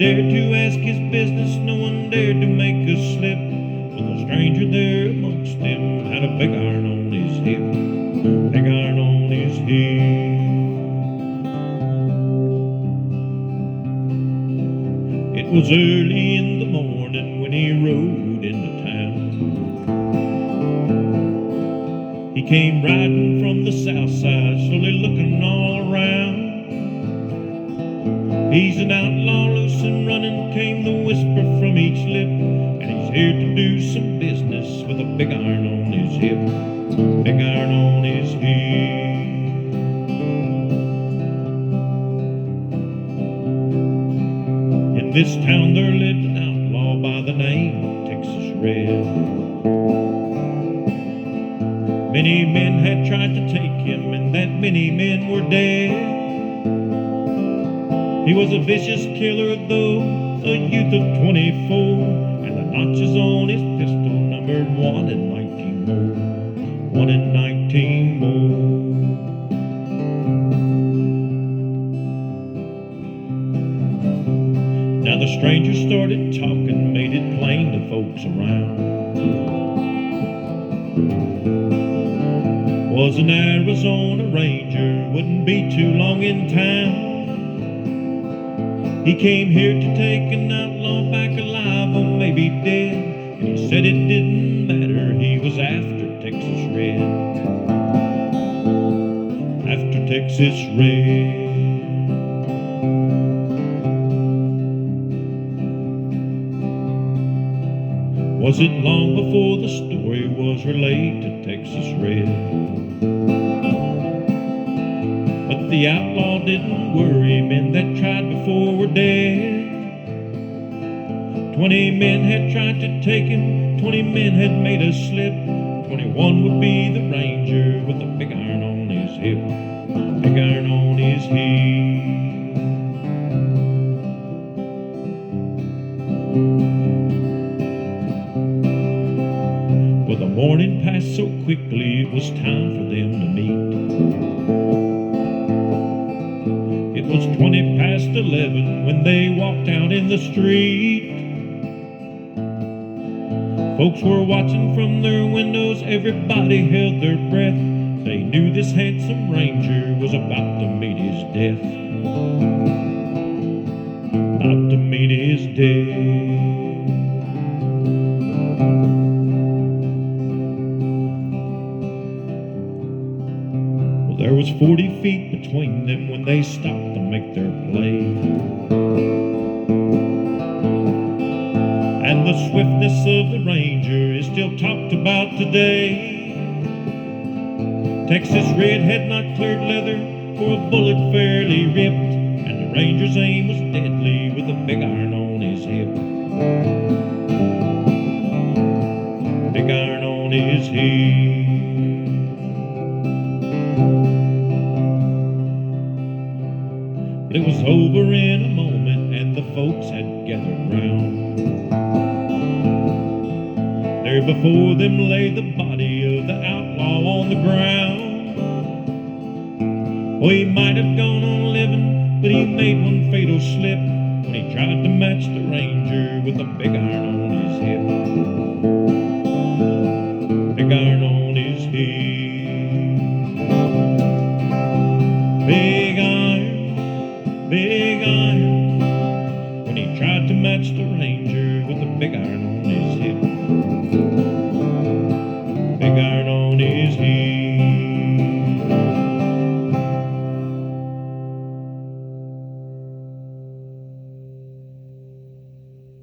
dared to ask his business, no one dared to make a slip. But the stranger there amongst them had a big iron on his hip, big iron on his hip. It was early in the morning when he rode into town. He came riding from the south side, slowly looking all around. He's an outlaw, loose and running, came the whisper from each lip, and he's here to do some business with a big iron on his hip, big iron on his hip. In this town there lived an outlaw by the name of Texas Red. Many men had tried to take him, and that many men were dead. He was a vicious killer, though, a youth of 24, and the notches on his pistol numbered 1 in 19 more, 1 in 19 more. Now the stranger started talking, made it plain to folks around. Was an Arizona Ranger, wouldn't be too long in town. He came here to take an outlaw back alive or maybe dead, and he said it didn't matter, he was after Texas Red, after Texas Red. Was it long before the story was relayed to Texas Red? But the outlaw didn't worry, men that tried before were dead. 20 men had tried to take him, 20 men had made a slip. 21 would be the Ranger with a big iron on his hip, big iron on his hip. Well, the morning passed so quickly, it was time for them to meet. It was 20 past 11 when they walked out in the street. Folks were watching from their windows, everybody held their breath. They knew this handsome Ranger was about to meet his death, about to meet his death. There was 40 feet between them when they stopped to make their play. And the swiftness of the Ranger is still talked about today. Texas Red had not cleared leather for a bullet fairly ripped, and the Ranger's aim was deadly with a big iron on his hip, big iron on his hip. But it was over in a moment, and the folks had gathered round. There before them lay the body of the outlaw on the ground. Oh, he might have gone on living, but he made one fatal slip when he tried to match the Ranger with a big iron